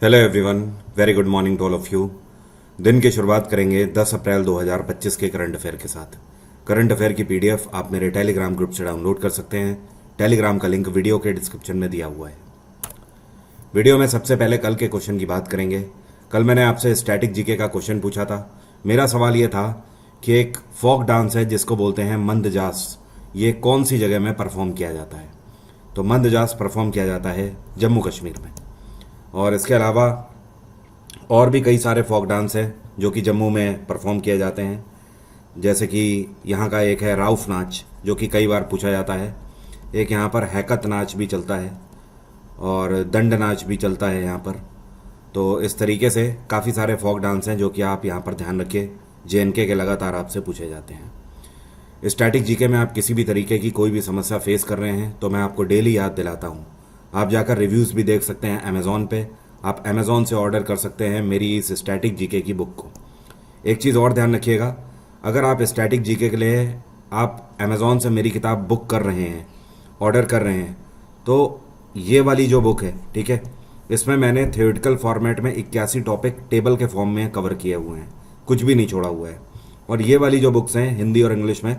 Hello everyone, very good morning to all of you. दिन की शुरुआत करेंगे 10 अप्रैल 2025 के करंट अफेयर के साथ। करंट अफेयर की पीडीएफ आप मेरे टेलीग्राम ग्रुप से डाउनलोड कर सकते हैं। टेलीग्राम का लिंक वीडियो के डिस्क्रिप्शन में दिया हुआ है। वीडियो में सबसे पहले कल के क्वेश्चन की बात करेंगे। कल मैंने आपसे स्टैटिक जीके का क्वेश्चन पूछा था। मेरा सवाल यह था कि एक फोक डांस है जिसको बोलते हैं मंदजास, ये कौन सी जगह में परफॉर्म किया जाता है? तो मंदजास परफॉर्म किया जाता है जम्मू कश्मीर में। और इसके अलावा और भी कई सारे फोक डांस हैं जो कि जम्मू में परफॉर्म किए जाते हैं, जैसे कि यहाँ का एक है राउफ नाच जो कि कई बार पूछा जाता है। एक यहाँ पर हैकत नाच भी चलता है और दंड नाच भी चलता है यहाँ पर। तो इस तरीके से काफ़ी सारे फोक डांस हैं जो कि आप यहाँ पर ध्यान रखिए, जेएनके के लगातार आपसे पूछे जाते हैं। स्टैटिक जीके में आप किसी भी तरीके की कोई भी समस्या फेस कर रहे हैं तो मैं आपको डेली याद दिलाता हूँ। आप जाकर रिव्यूज़ भी देख सकते हैं अमेज़ॉन पे। आप अमेज़ॉन से ऑर्डर कर सकते हैं मेरी इस स्टैटिक जीके की बुक को। एक चीज़ और ध्यान रखिएगा, अगर आप स्टैटिक जीके के लिए आप अमेज़ॉन से मेरी किताब बुक कर रहे हैं, ऑर्डर कर रहे हैं, तो ये वाली जो बुक है, ठीक है, इसमें मैंने थ्योरेटिकल फॉर्मेट में 81 टॉपिक टेबल के फॉर्म में कवर किए हुए हैं, कुछ भी नहीं छोड़ा हुआ है। और ये वाली जो बुक्स हैं हिंदी और इंग्लिश में,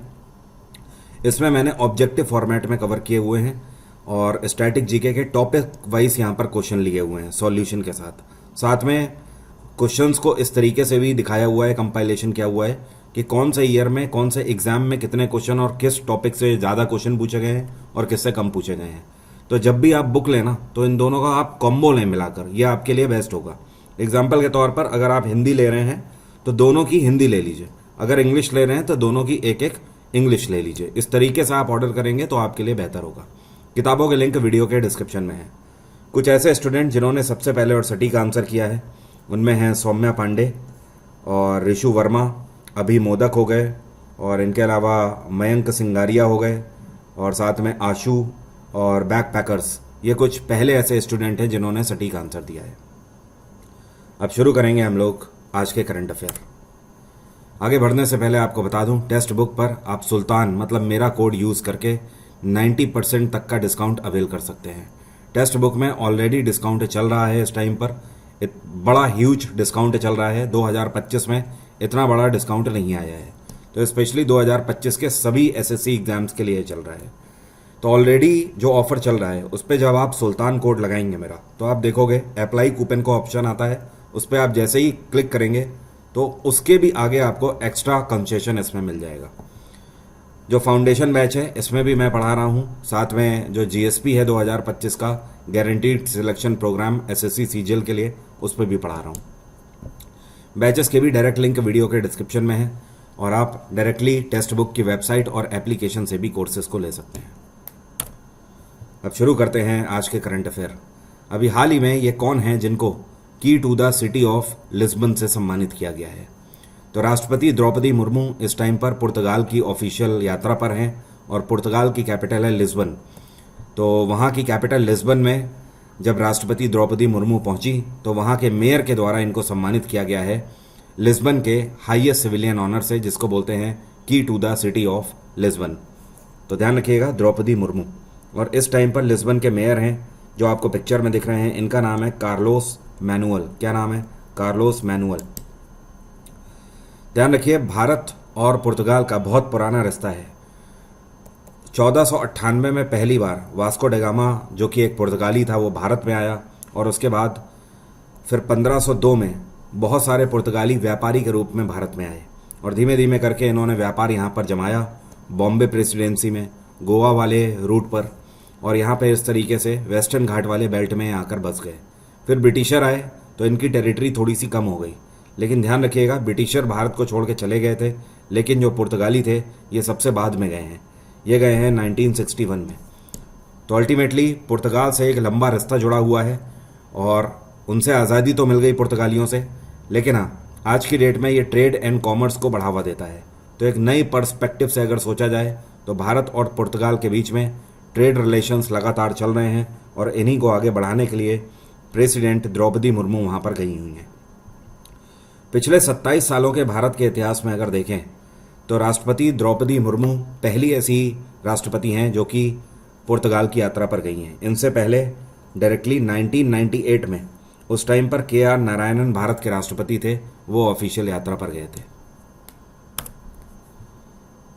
इसमें मैंने ऑब्जेक्टिव फॉर्मेट में कवर किए हुए हैं और स्टैटिक जीके के टॉपिक वाइज यहाँ पर क्वेश्चन लिए हुए हैं सॉल्यूशन के साथ। साथ में क्वेश्चंस को इस तरीके से भी दिखाया हुआ है, कंपाइलेशन किया हुआ है कि कौन से ईयर में कौन से एग्जाम में कितने क्वेश्चन और किस टॉपिक से ज़्यादा क्वेश्चन पूछे गए हैं और किससे कम पूछे गए हैं। तो जब भी आप बुक लेना तो इन दोनों का आप कॉम्बो लें मिलाकर, यह आपके लिए बेस्ट होगा। एग्जाम्पल के तौर पर अगर आप हिंदी ले रहे हैं तो दोनों की हिंदी ले लीजिए, अगर इंग्लिश ले रहे हैं तो दोनों की एक एक इंग्लिश ले लीजिए। इस तरीके से आप ऑर्डर करेंगे तो आपके लिए बेहतर होगा। किताबों के लिंक वीडियो के डिस्क्रिप्शन में है। कुछ ऐसे स्टूडेंट जिन्होंने सबसे पहले और सटीक आंसर किया है उनमें हैं सौम्या पांडे और ऋषु वर्मा, अभी मोदक हो गए, और इनके अलावा मयंक सिंगारिया हो गए, और साथ में आशु और बैक पैकर्स। ये कुछ पहले ऐसे स्टूडेंट हैं जिन्होंने सटीक आंसर दिया है। अब शुरू करेंगे हम लोग आज के करंट अफेयर। आगे बढ़ने से पहले आपको बता दूं, टेक्स्ट बुक पर आप सुल्तान मतलब मेरा कोड यूज़ करके 90% तक का डिस्काउंट अवेल कर सकते हैं। टेक्स्ट बुक में ऑलरेडी डिस्काउंट चल रहा है इस टाइम पर, बड़ा ह्यूज डिस्काउंट चल रहा है। 2025 में इतना बड़ा डिस्काउंट नहीं आया है, तो स्पेशली 2025 के सभी एसएससी एग्जाम्स के लिए चल रहा है। तो ऑलरेडी जो ऑफर चल रहा है उस पर जब आप सुल्तान कोड लगाएंगे मेरा, तो आप देखोगे अप्लाई कूपन का ऑप्शन आता है, उस पर आप जैसे ही क्लिक करेंगे तो उसके भी आगे आपको एक्स्ट्रा कंसेशन इसमें मिल जाएगा। जो फाउंडेशन बैच है इसमें भी मैं पढ़ा रहा हूँ, साथ में जो जीएसपी है 2025 का guaranteed selection programme SSC CGL के लिए, उस पर भी पढ़ा रहा हूँ। बैचेस के भी डायरेक्ट लिंक वीडियो के डिस्क्रिप्शन में है और आप डायरेक्टली टेक्स्ट बुक की वेबसाइट और एप्लीकेशन से भी कोर्सेज को ले सकते हैं। अब शुरू करते हैं आज के करंट अफेयर। अभी हाल ही में ये कौन है जिनको key to the city of Lisbon से सम्मानित किया गया है? तो राष्ट्रपति द्रौपदी मुर्मू इस टाइम पर पुर्तगाल की ऑफिशियल यात्रा पर हैं और पुर्तगाल की कैपिटल है लिस्बन। तो वहाँ की कैपिटल लिस्बन में जब राष्ट्रपति द्रौपदी मुर्मू पहुंची तो वहाँ के मेयर के द्वारा इनको सम्मानित किया गया है लिस्बन के हाईएस्ट सिविलियन ऑनर से, जिसको बोलते हैं key to the city of Lisbon. तो ध्यान रखिएगा, द्रौपदी मुर्मू। और इस टाइम पर लिस्बन के मेयर हैं जो आपको पिक्चर में दिख रहे हैं, इनका नाम है कार्लोस मैनुअल। क्या नाम है? Carlos manual. ध्यान रखिए, भारत और पुर्तगाल का बहुत पुराना रिश्ता है। 1498 में पहली बार वास्को ड गामा जो कि एक पुर्तगाली था वो भारत में आया, और उसके बाद फिर 1502 में बहुत सारे पुर्तगाली व्यापारी के रूप में भारत में आए और धीमे धीमे करके इन्होंने व्यापार यहाँ पर जमाया, बॉम्बे प्रेसिडेंसी में, गोवा वाले रूट पर, और यहाँ पे इस तरीके से वेस्टर्न घाट वाले बेल्ट में आकर बस गए। फिर ब्रिटिशर आए तो इनकी टेरिटरी थोड़ी सी कम हो गई, लेकिन ध्यान रखिएगा ब्रिटिशर भारत को छोड़ के चले गए थे, लेकिन जो पुर्तगाली थे ये सबसे बाद में गए हैं। ये गए हैं 1961 में। तो अल्टीमेटली पुर्तगाल से एक लंबा रास्ता जुड़ा हुआ है और उनसे आज़ादी तो मिल गई पुर्तगालियों से, लेकिन हाँ, आज की डेट में ये ट्रेड एंड कॉमर्स को बढ़ावा देता है। तो एक नई पर्सपेक्टिव से अगर सोचा जाए तो भारत और पुर्तगाल के बीच में ट्रेड रिलेशंस लगातार चल रहे हैं और इन्हीं को आगे बढ़ाने के लिए प्रेसिडेंट द्रौपदी मुर्मू वहाँ पर गई हुई हैं। पिछले 27 सालों के भारत के इतिहास में अगर देखें तो राष्ट्रपति द्रौपदी मुर्मू पहली ऐसी राष्ट्रपति हैं जो कि पुर्तगाल की यात्रा पर गई हैं। इनसे पहले डायरेक्टली 1998 में उस टाइम पर KR नारायणन भारत के राष्ट्रपति थे, वो ऑफिशियल यात्रा पर गए थे।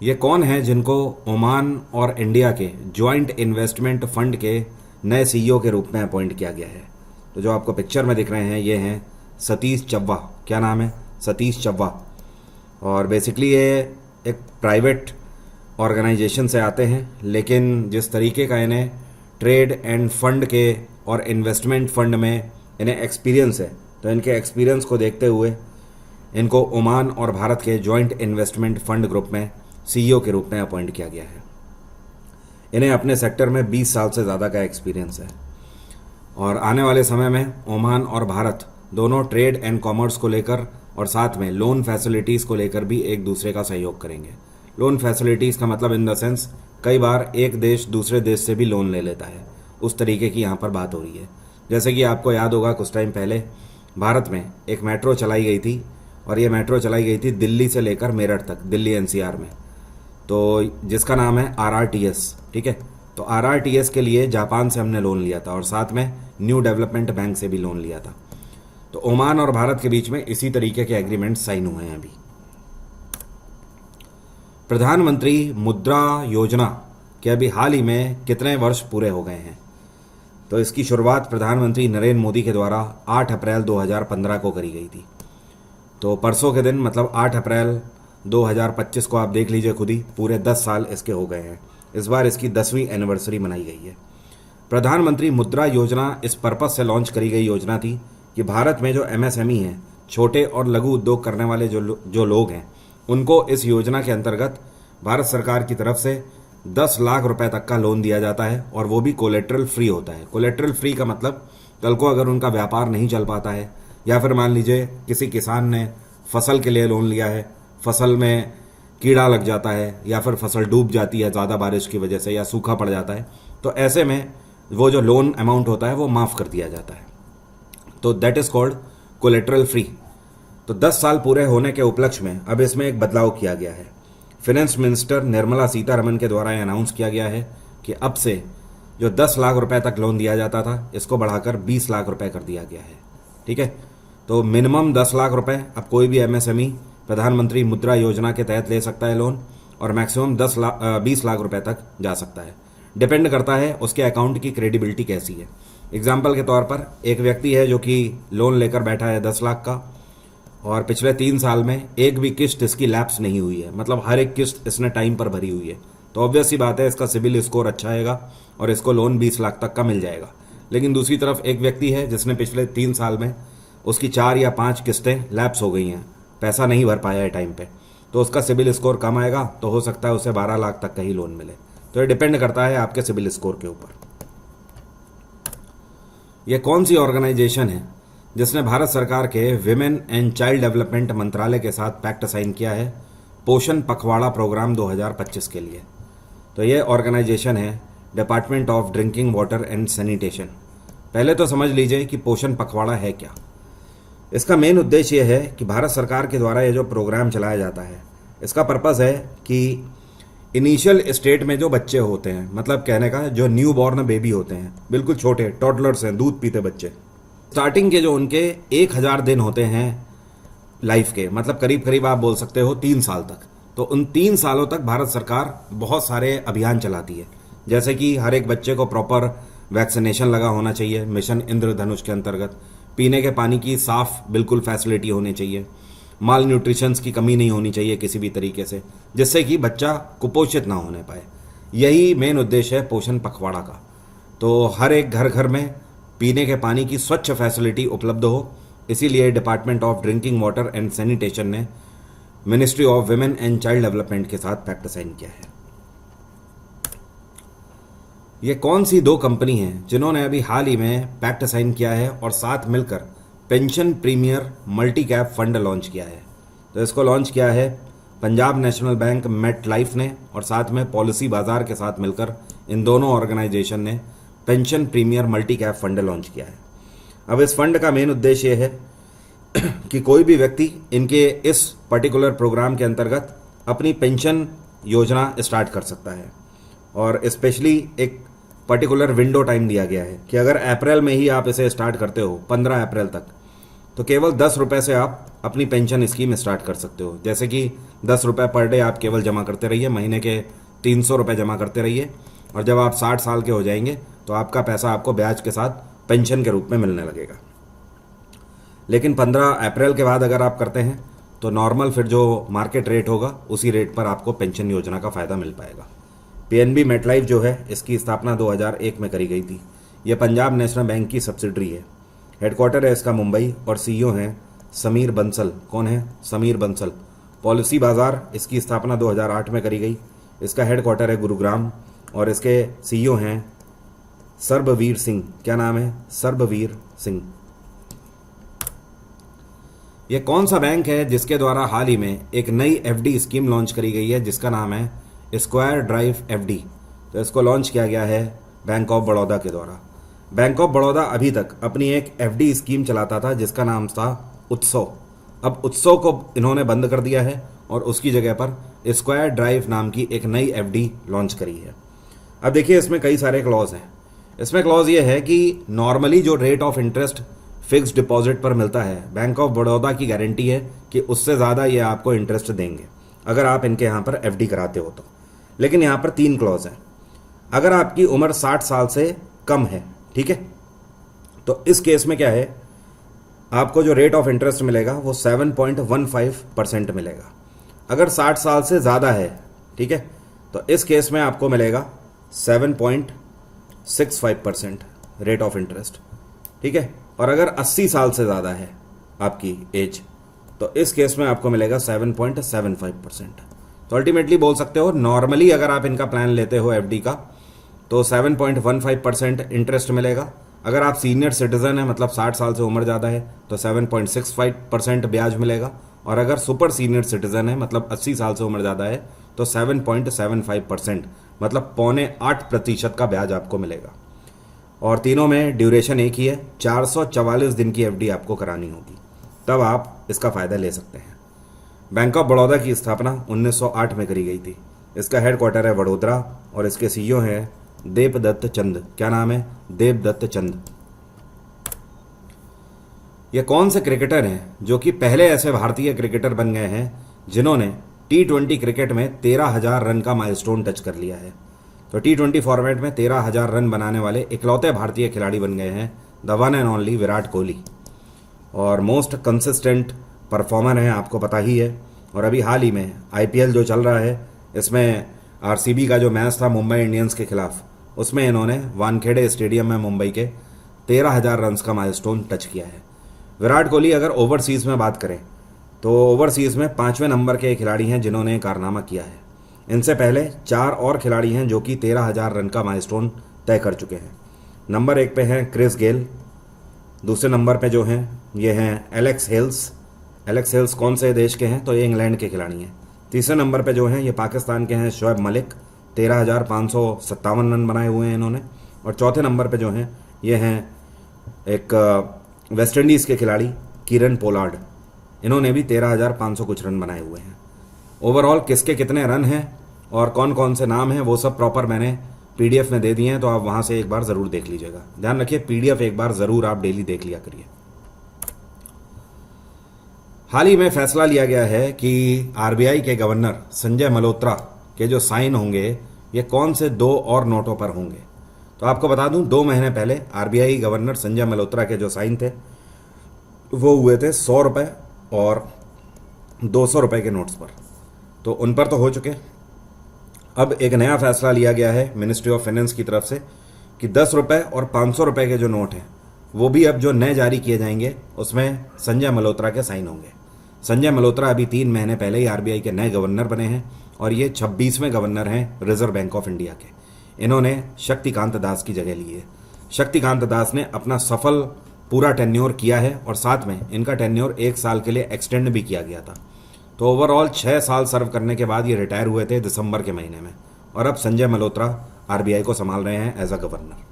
ये कौन है जिनको ओमान और इंडिया के ज्वाइंट इन्वेस्टमेंट फंड के नए CEO के रूप में अपॉइंट किया गया है? तो जो आपको पिक्चर में दिख रहे हैं ये हैं सतीश चव्वा। क्या नाम है? सतीश चव्वा। और बेसिकली ये एक प्राइवेट ऑर्गेनाइजेशन से आते हैं, लेकिन जिस तरीके का इन्हें ट्रेड एंड फंड के और इन्वेस्टमेंट फंड में इन्हें एक्सपीरियंस है, तो इनके एक्सपीरियंस को देखते हुए इनको ओमान और भारत के जॉइंट इन्वेस्टमेंट फंड ग्रुप में CEO के रूप में अपॉइंट किया गया है। इन्हें अपने सेक्टर में 20 साल से ज़्यादा का एक्सपीरियंस है और आने वाले समय में ओमान और भारत दोनों ट्रेड एंड कॉमर्स को लेकर और साथ में लोन फैसिलिटीज़ को लेकर भी एक दूसरे का सहयोग करेंगे। लोन फैसिलिटीज़ का मतलब इन द सेंस कई बार एक देश दूसरे देश से भी लोन ले लेता है, उस तरीके की यहाँ पर बात हो रही है। जैसे कि आपको याद होगा कुछ टाइम पहले भारत में एक मेट्रो चलाई गई थी और ये मेट्रो चलाई गई थी दिल्ली से लेकर मेरठ तक, दिल्ली NCR में, तो जिसका नाम है RRTS। ठीक है, तो RRTS के लिए जापान से हमने लोन लिया था और साथ में न्यू डेवलपमेंट बैंक से भी लोन लिया था। तो ओमान और भारत के बीच में इसी तरीके के एग्रीमेंट साइन हुए हैं अभी। प्रधानमंत्री मुद्रा योजना के अभी हाल ही में कितने वर्ष पूरे हो गए हैं? तो इसकी शुरुआत प्रधानमंत्री नरेंद्र मोदी के द्वारा 8 अप्रैल 2015 को करी गई थी। तो परसों के दिन मतलब 8 अप्रैल 2025 को आप देख लीजिए खुद ही, पूरे 10 साल इसके हो गए हैं। इस बार इसकी 10वीं एनिवर्सरी मनाई गई है। प्रधानमंत्री मुद्रा योजना इस पर्पस से लॉन्च करी गई योजना थी कि भारत में जो MSME हैं, छोटे और लघु उद्योग करने वाले जो लोग हैं, उनको इस योजना के अंतर्गत भारत सरकार की तरफ से 10 लाख रुपए तक का लोन दिया जाता है और वो भी कोलेट्रल फ्री होता है। कोलेट्रल फ्री का मतलब कल को अगर उनका व्यापार नहीं चल पाता है या फिर मान लीजिए किसी किसान ने फसल के लिए लोन लिया है, फसल में कीड़ा लग जाता है या फिर फसल डूब जाती है ज़्यादा बारिश की वजह से या सूखा पड़ जाता है, तो ऐसे में वो जो लोन अमाउंट होता है वो माफ़ कर दिया जाता है। तो that is called collateral free. तो 10 साल पूरे होने के उपलक्ष्य में अब इसमें एक बदलाव किया गया है। फाइनेंस मिनिस्टर निर्मला सीतारमन के द्वारा अनाउंस किया गया है कि अब से जो 10 लाख रुपए तक लोन दिया जाता था, इसको बढ़ाकर 20 लाख रुपए कर दिया गया है। ठीक है, तो मिनिमम 10 लाख रुपए अब कोई भी MSME प्रधानमंत्री मुद्रा योजना के तहत ले सकता है लोन और मैक्सिमम 20 लाख रुपए तक जा सकता है। डिपेंड करता है उसके अकाउंट की क्रेडिबिलिटी कैसी है। एग्जाम्पल के तौर पर एक व्यक्ति है जो कि लोन लेकर बैठा है 10 लाख का और पिछले 3 साल में एक भी किस्त इसकी लैप्स नहीं हुई है, मतलब हर एक किस्त इसने टाइम पर भरी हुई है, तो ऑब्वियस सी बात है इसका सिबिल स्कोर अच्छा आएगा और इसको लोन 20 लाख तक का मिल जाएगा। लेकिन दूसरी तरफ एक व्यक्ति है जिसने पिछले 3 साल में उसकी 4 या 5 किस्तें लैप्स हो गई हैं, पैसा नहीं भर पाया है टाइम पे, तो उसका सिबिल स्कोर कम आएगा, तो हो सकता है उसे 12 लाख तक का ही लोन मिले। तो ये डिपेंड करता है आपके सिबिल स्कोर के ऊपर। ये कौन सी ऑर्गेनाइजेशन है जिसने भारत सरकार के विमेन एंड चाइल्ड डेवलपमेंट मंत्रालय के साथ पैक्ट साइन किया है पोषण पखवाड़ा प्रोग्राम 2025 के लिए? तो ये ऑर्गेनाइजेशन है department of drinking water and sanitation. पहले तो समझ लीजिए कि पोषण पखवाड़ा है क्या। इसका मेन उद्देश्य यह है कि भारत सरकार के द्वारा ये जो प्रोग्राम चलाया जाता है, इसका पर्पज़ है कि इनिशियल स्टेट में जो बच्चे होते हैं, मतलब कहने का जो न्यू बॉर्न बेबी होते हैं, बिल्कुल छोटे टॉडलर्स हैं, दूध पीते बच्चे, स्टार्टिंग के जो उनके 1000 दिन होते हैं लाइफ के, मतलब करीब करीब आप बोल सकते हो 3 साल तक, तो उन 3 सालों तक भारत सरकार बहुत सारे अभियान चलाती है। जैसे कि हर एक बच्चे को प्रॉपर वैक्सीनेशन लगा होना चाहिए मिशन इंद्रधनुष के अंतर्गत, पीने के पानी की साफ बिल्कुल फैसिलिटी होनी चाहिए, माल न्यूट्रिशंस की कमी नहीं होनी चाहिए किसी भी तरीके से, जिससे कि बच्चा कुपोषित ना होने पाए। यही मेन उद्देश्य है पोषण पखवाड़ा का। तो हर एक घर घर में पीने के पानी की स्वच्छ फैसिलिटी उपलब्ध हो, इसीलिए department of drinking water and sanitation ने ministry of women and child development के साथ पैक्ट साइन किया है। ये कौन सी 2 कंपनी हैं जिन्होंने अभी हाल ही में पैक्ट साइन किया है और साथ मिलकर pension premier multi cap fund launch किया है? तो इसको लॉन्च किया है Punjab National Bank Met Life ने और साथ में पॉलिसी बाजार के साथ मिलकर इन दोनों ऑर्गेनाइजेशन ने pension premier multi cap fund launch किया है। अब इस फंड का मेन उद्देश्य यह है कि कोई भी व्यक्ति इनके इस पर्टिकुलर प्रोग्राम के अंतर्गत अपनी पेंशन योजना स्टार्ट कर सकता है और स्पेशली एक पर्टिकुलर विंडो टाइम दिया गया है कि अगर अप्रैल में ही आप इसे स्टार्ट करते हो 15 अप्रैल तक, तो केवल 10 रुपये से आप अपनी पेंशन स्कीम स्टार्ट कर सकते हो। जैसे कि 10 रुपये पर डे आप केवल जमा करते रहिए, महीने के 300 रुपये जमा करते रहिए, और जब आप 60 साल के हो जाएंगे तो आपका पैसा आपको ब्याज के साथ पेंशन के रूप में मिलने लगेगा। लेकिन 15 अप्रैल के बाद अगर आप करते हैं तो नॉर्मल फिर जो मार्केट रेट होगा उसी रेट पर आपको पेंशन योजना का फ़ायदा मिल पाएगा। पीएनबी मेटलाइफ जो है इसकी स्थापना 2001 में करी गई थी। ये पंजाब नेशनल बैंक की सब्सिडरी है। हेडक्वार्टर है इसका मुंबई और सीईओ हैं समीर बंसल। कौन है? समीर बंसल। पॉलिसी बाजार इसकी स्थापना 2008 में करी गई। इसका हेडक्वार्टर है गुरुग्राम और इसके सीईओ हैं सर्बवीर सिंह। क्या नाम है? सर्बवीर सिंह। यह कौन सा बैंक है जिसके द्वारा हाल ही में एक नई एफडी स्कीम लॉन्च करी गई है जिसका नाम है स्क्वायर ड्राइव एफडी? तो इसको लॉन्च किया गया है बैंक ऑफ बड़ौदा के द्वारा। बैंक ऑफ बड़ौदा अभी तक अपनी एक एफडी स्कीम चलाता था जिसका नाम था उत्सव। अब उत्सव को इन्होंने बंद कर दिया है और उसकी जगह पर स्क्वायर ड्राइव नाम की एक नई एफडी लॉन्च करी है। अब देखिए इसमें कई सारे क्लॉज हैं। इसमें क्लॉज ये है कि नॉर्मली जो rate of interest fixed deposit पर मिलता है, बैंक ऑफ बड़ौदा की गारंटी है कि उससे ज़्यादा ये आपको इंटरेस्ट देंगे अगर आप इनके यहाँ पर एफडी कराते हो तो। लेकिन यहाँ पर 3 क्लॉज हैं। अगर आपकी उम्र 60 साल से कम है, ठीक है, तो इस केस में क्या है, आपको जो रेट ऑफ इंटरेस्ट मिलेगा वो 7.15% मिलेगा। अगर 60 साल से ज़्यादा है, ठीक है, तो इस केस में आपको मिलेगा 7.65% रेट ऑफ इंटरेस्ट, ठीक है। और अगर 80 साल से ज़्यादा है आपकी एज, तो इस केस में आपको मिलेगा 7.75%। तो अल्टीमेटली बोल सकते हो नॉर्मली अगर आप इनका प्लान लेते हो एफडी का तो 7.15% इंटरेस्ट मिलेगा। अगर आप सीनियर सिटीजन है, मतलब 60 साल से उम्र ज़्यादा है, तो 7.65% ब्याज मिलेगा। और अगर सुपर सीनियर सिटीजन है, मतलब 80 साल से उम्र ज़्यादा है, तो 7.75%, मतलब 7.25% का ब्याज आपको मिलेगा। और तीनों में ड्यूरेशन एक ही है, 444 दिन की एफडी आपको करानी होगी, तब आप इसका फ़ायदा ले सकते हैं। बैंक ऑफ बड़ौदा की स्थापना 1908 में करी गई थी। इसका हेडक्वार्टर है वडोदरा और इसके सीईओ हैं देबदत्त चंद। क्या नाम है? देबदत्त चंद। ये कौन से क्रिकेटर हैं जो कि पहले ऐसे भारतीय क्रिकेटर बन गए हैं जिन्होंने T20 क्रिकेट में 13,000 रन का माइलस्टोन टच कर लिया है? तो T20 फॉर्मेट में 13,000 रन बनाने वाले इकलौते भारतीय खिलाड़ी बन गए हैं the one and only Virat Kohli. और मोस्ट कंसिस्टेंट परफॉर्मर हैं, आपको पता ही है। और अभी हाल ही में IPL जो चल रहा है, इसमें RCB का जो मैच था मुंबई इंडियंस के खिलाफ, उसमें इन्होंने वानखेड़े स्टेडियम में मुंबई के 13,000 रन का माइलस्टोन टच किया है। विराट कोहली अगर ओवरसीज़ में बात करें तो ओवरसीज़ में 5वें नंबर के खिलाड़ी हैं जिन्होंने ये कारनामा किया है। इनसे पहले 4 और खिलाड़ी हैं जो कि 13,000 रन का माइलस्टोन तय कर चुके हैं। नंबर 1 पे हैं क्रिस गेल, दूसरे नंबर पे जो हैं ये हैं एलेक्स हेल्स। एलेक्स हेल्स कौन से देश के हैं? तो ये इंग्लैंड के खिलाड़ी हैं। तीसरे नंबर पे जो हैं ये पाकिस्तान के हैं शोएब मलिक, 13,557 रन बनाए हुए हैं इन्होंने। और चौथे नंबर पे जो हैं ये हैं एक वेस्ट इंडीज़ के खिलाड़ी किरण पोलार्ड, इन्होंने भी 13,500 कुछ रन बनाए हुए हैं। ओवरऑल किसके कितने रन हैं और कौन कौन से नाम हैं वो सब प्रॉपर मैंने PDF में दे दिए हैं, तो आप वहाँ से एक बार ज़रूर देख लीजिएगा। ध्यान रखिए PDF एक बार ज़रूर आप डेली देख लिया करिए। हाल ही में फैसला लिया गया है कि RBI के गवर्नर संजय मल्होत्रा के जो साइन होंगे ये कौन से 2 और नोटों पर होंगे। तो आपको बता दूं 2 महीने पहले RBI गवर्नर संजय मल्होत्रा के जो साइन थे वो हुए थे 100 रुपये और 200 रुपये के नोट्स पर, तो उन पर तो हो चुके। अब एक नया फैसला लिया गया है मिनिस्ट्री ऑफ फाइनेंस की तरफ से कि 10 रुपये और 500 रुपये के जो नोट हैं वो भी अब जो नए जारी किए जाएंगे उसमें संजय मल्होत्रा के साइन होंगे। संजय मल्होत्रा अभी 3 महीने पहले ही RBI के नए गवर्नर बने हैं और ये 26वें गवर्नर हैं रिजर्व बैंक ऑफ इंडिया के। इन्होंने शक्तिकांत दास की जगह ली है। शक्तिकांत दास ने अपना सफल पूरा टेन्योर किया है और साथ में इनका टेन्योर 1 साल के लिए एक्सटेंड भी किया गया था। तो ओवरऑल 6 साल सर्व करने के बाद ये रिटायर हुए थे दिसंबर के महीने में, और अब संजय मल्होत्रा RBI को संभाल रहे हैं एज अ गवर्नर।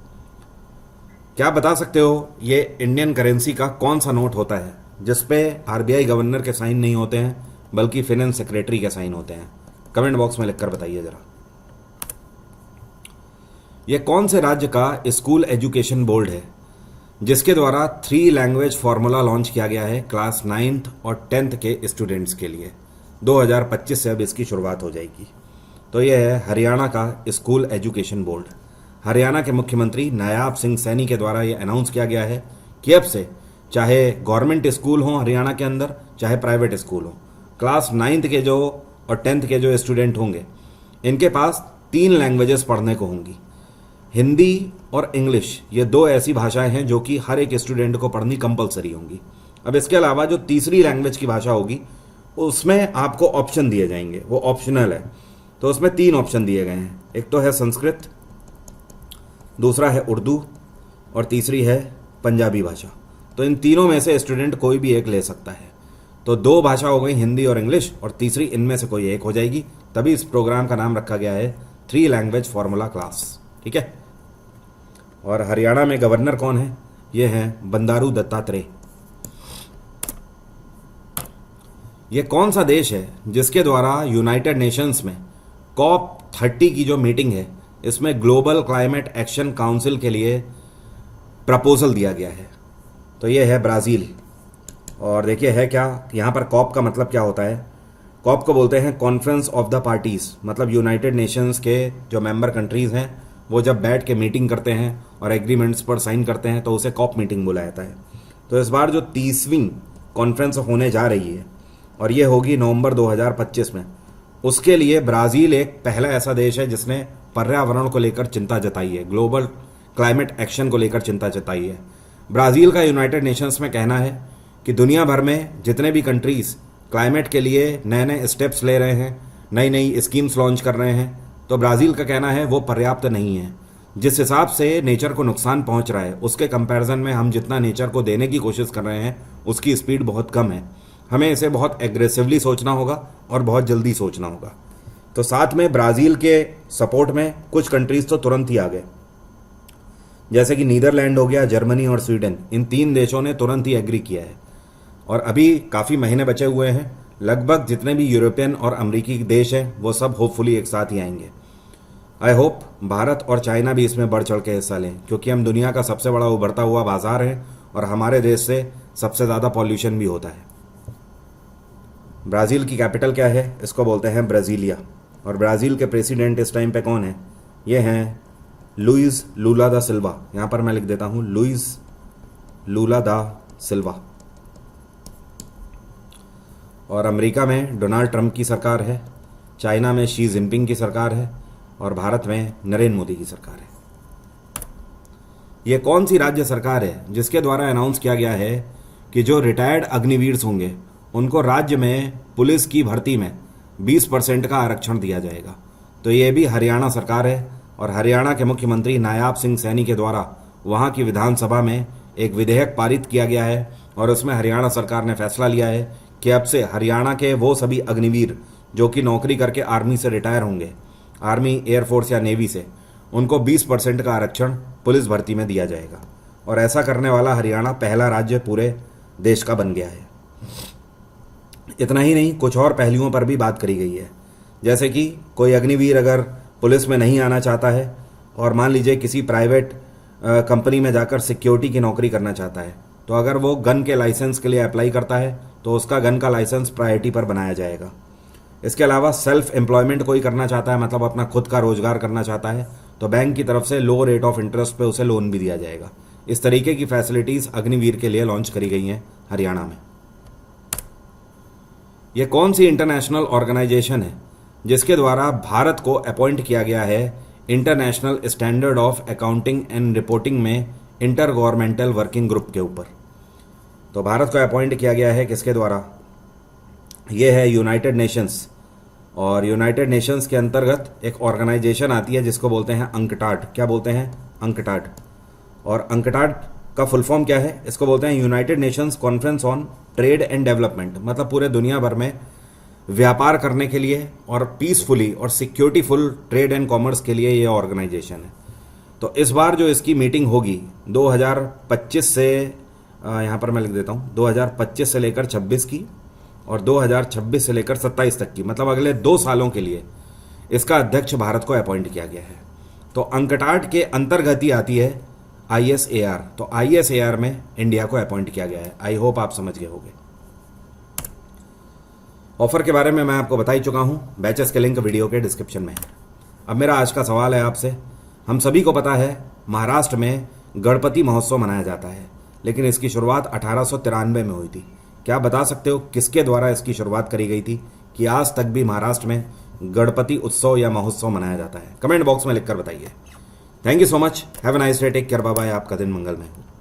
क्या बता सकते हो ये इंडियन करेंसी का कौन सा नोट होता है जिसपे RBI गवर्नर के साइन नहीं होते हैं बल्कि फाइनेंस सेक्रेटरी के साइन होते हैं? कमेंट बॉक्स में लिखकर बताइए जरा। यह कौन से राज्य का स्कूल एजुकेशन बोर्ड है जिसके द्वारा 3 लैंग्वेज फॉर्मूला लॉन्च किया गया है क्लास 9th और 10th के स्टूडेंट्स के लिए? 2025 से अब इसकी शुरुआत हो जाएगी। तो यह है हरियाणा का स्कूल एजुकेशन बोर्ड। हरियाणा के मुख्यमंत्री नायाब सिंह सैनी के द्वारा यह अनाउंस किया गया है कि अब से चाहे गवर्नमेंट स्कूल हो हरियाणा के अंदर, चाहे प्राइवेट स्कूल हो, क्लास 9th के जो और 10th के जो स्टूडेंट होंगे इनके पास 3 लैंग्वेजेस पढ़ने को होंगी। हिंदी और इंग्लिश, ये 2 ऐसी भाषाएं हैं जो कि हर एक स्टूडेंट को पढ़नी कंपलसरी होंगी। अब इसके अलावा जो तीसरी लैंग्वेज की भाषा होगी उसमें आपको ऑप्शन दिए जाएंगे, वो ऑप्शनल है। तो उसमें 3 ऑप्शन दिए गए हैं, एक तो है संस्कृत, दूसरा है उर्दू और तीसरी है पंजाबी भाषा। तो इन तीनों में से स्टूडेंट कोई भी एक ले सकता है। तो 2 भाषा हो गई, हिंदी और इंग्लिश, और तीसरी इनमें से कोई एक हो जाएगी। तभी इस प्रोग्राम का नाम रखा गया है 3 लैंग्वेज फॉर्मूला क्लास। ठीक है। और हरियाणा में गवर्नर कौन है? ये हैं बंडारू दत्तात्रेय। ये कौन सा देश है जिसके द्वारा यूनाइटेड नेशंस में COP30 की जो मीटिंग है इसमें ग्लोबल क्लाइमेट एक्शन काउंसिल के लिए प्रपोजल दिया गया है? तो ये है ब्राज़ील। और देखिए है क्या, यहाँ पर COP का मतलब क्या होता है? COP को बोलते हैं कॉन्फ्रेंस ऑफ द पार्टीज। मतलब यूनाइटेड नेशंस के जो मेंबर कंट्रीज हैं वो जब बैठ के मीटिंग करते हैं और एग्रीमेंट्स पर साइन करते हैं तो उसे COP मीटिंग बुलाया जाता है। तो इस बार जो 30वीं कॉन्फ्रेंस होने जा रही है और ये होगी नवंबर 2025 में, उसके लिए ब्राज़ील एक पहला ऐसा देश है जिसने पर्यावरण को लेकर चिंता जताई है, ग्लोबल क्लाइमेट एक्शन को लेकर चिंता जताई है। ब्राज़ील का यूनाइटेड नेशंस में कहना है कि दुनिया भर में जितने भी कंट्रीज़ क्लाइमेट के लिए नए नए स्टेप्स ले रहे हैं, नई नई स्कीम्स लॉन्च कर रहे हैं, तो ब्राज़ील का कहना है वो पर्याप्त नहीं है। जिस हिसाब से नेचर को नुकसान पहुंच रहा है उसके कंपैरिजन में हम जितना नेचर को देने की कोशिश कर रहे हैं उसकी स्पीड बहुत कम है। हमें इसे बहुत एग्रेसिवली सोचना होगा और बहुत जल्दी सोचना होगा। तो साथ में ब्राज़ील के सपोर्ट में कुछ कंट्रीज़ तो तुरंत ही आ गए, जैसे कि नीदरलैंड हो गया, जर्मनी और स्वीडन। इन 3 देशों ने तुरंत ही एग्री किया है और अभी काफ़ी महीने बचे हुए हैं। लगभग जितने भी यूरोपियन और अमेरिकी देश हैं वो सब होपफुली एक साथ ही आएंगे। आई होप भारत और चाइना भी इसमें बढ़ चढ़ के हिस्सा लें, क्योंकि हम दुनिया का सबसे बड़ा उभरता हुआ बाजार है और हमारे देश से सबसे ज़्यादा पॉल्यूशन भी होता है। ब्राज़ील की कैपिटल क्या है? इसको बोलते हैं ब्राज़ीलिया। और ब्राज़ील के प्रेसिडेंट इस टाइम पे कौन है? ये हैं लुइस लूला दा सिल्वा। यहाँ पर मैं लिख देता हूँ लुइस लूला दा सिल्वा। और अमेरिका में डोनाल्ड ट्रंप की सरकार है, चाइना में शी जिनपिंग की सरकार है और भारत में नरेंद्र मोदी की सरकार है। ये कौन सी राज्य सरकार है जिसके द्वारा अनाउंस किया गया है कि जो रिटायर्ड अग्निवीर होंगे उनको राज्य में पुलिस की भर्ती में 20% का आरक्षण दिया जाएगा? तो ये भी हरियाणा सरकार है और हरियाणा के मुख्यमंत्री नायाब सिंह सैनी के द्वारा वहाँ की विधानसभा में एक विधेयक पारित किया गया है और उसमें हरियाणा सरकार ने फैसला लिया है कि अब से हरियाणा के वो सभी अग्निवीर जो कि नौकरी करके आर्मी से रिटायर होंगे, आर्मी, एयरफोर्स या नेवी से, उनको 20% का आरक्षण पुलिस भर्ती में दिया जाएगा। और ऐसा करने वाला हरियाणा पहला राज्य पूरे देश का बन गया है। इतना ही नहीं, कुछ और पहलुओं पर भी बात करी गई है, जैसे कि कोई अग्निवीर अगर पुलिस में नहीं आना चाहता है और मान लीजिए किसी प्राइवेट कंपनी में जाकर सिक्योरिटी की नौकरी करना चाहता है, तो अगर वो गन के लाइसेंस के लिए अप्लाई करता है तो उसका गन का लाइसेंस प्रायोरिटी पर बनाया जाएगा। इसके अलावा सेल्फ एम्प्लॉयमेंट कोई करना चाहता है, मतलब अपना खुद का रोजगार करना चाहता है, तो बैंक की तरफ से लो रेट ऑफ इंटरेस्ट पे उसे लोन भी दिया जाएगा। इस तरीके की फैसिलिटीज़ अग्निवीर के लिए लॉन्च करी गई हैं हरियाणा में। यह कौन सी इंटरनेशनल ऑर्गेनाइजेशन है जिसके द्वारा भारत को अपॉइंट किया गया है international standard of accounting and reporting में इंटर गवर्नमेंटल वर्किंग ग्रुप के ऊपर? तो भारत को अपॉइंट किया गया है किसके द्वारा? ये है यूनाइटेड नेशंस। और यूनाइटेड नेशंस के अंतर्गत एक ऑर्गेनाइजेशन आती है जिसको बोलते हैं अंकटाड। क्या बोलते हैं? अंकटाड। और अंकटाड का फुल फॉर्म क्या है? इसको बोलते हैं United Nations conference on trade and development. मतलब पूरे दुनिया भर में व्यापार करने के लिए और पीसफुली और सिक्योरिटीफुल ट्रेड एंड कॉमर्स के लिए ये ऑर्गेनाइजेशन है। तो इस बार जो इसकी मीटिंग होगी 2025 से, यहाँ पर मैं लिख देता हूँ, 2025 से लेकर 26 की और 2026 से लेकर 27 तक की, मतलब अगले 2 सालों के लिए इसका अध्यक्ष भारत को अपॉइंट किया गया है। तो अंकटाट के अंतर्गत ही आती है ISAR। तो ISAR में इंडिया को अपॉइंट किया गया है। आई होप आप समझ गए होंगे। ऑफर के बारे में मैं आपको बता ही चुका हूं, बैचेस के लिंक वीडियो के डिस्क्रिप्शन में है। अब मेरा आज का सवाल है आपसे, हम सभी को पता है महाराष्ट्र में गणपति महोत्सव मनाया जाता है, लेकिन इसकी शुरुआत 1893 में हुई थी। क्या आप बता सकते हो किसके द्वारा इसकी शुरुआत करी गई थी कि आज तक भी महाराष्ट्र में गणपति उत्सव या महोत्सव मनाया जाता है? कमेंट बॉक्स में लिखकर बताइए। Thank you so much, have a nice day, take care, bye bye. आपका दिन मंगलमय हो।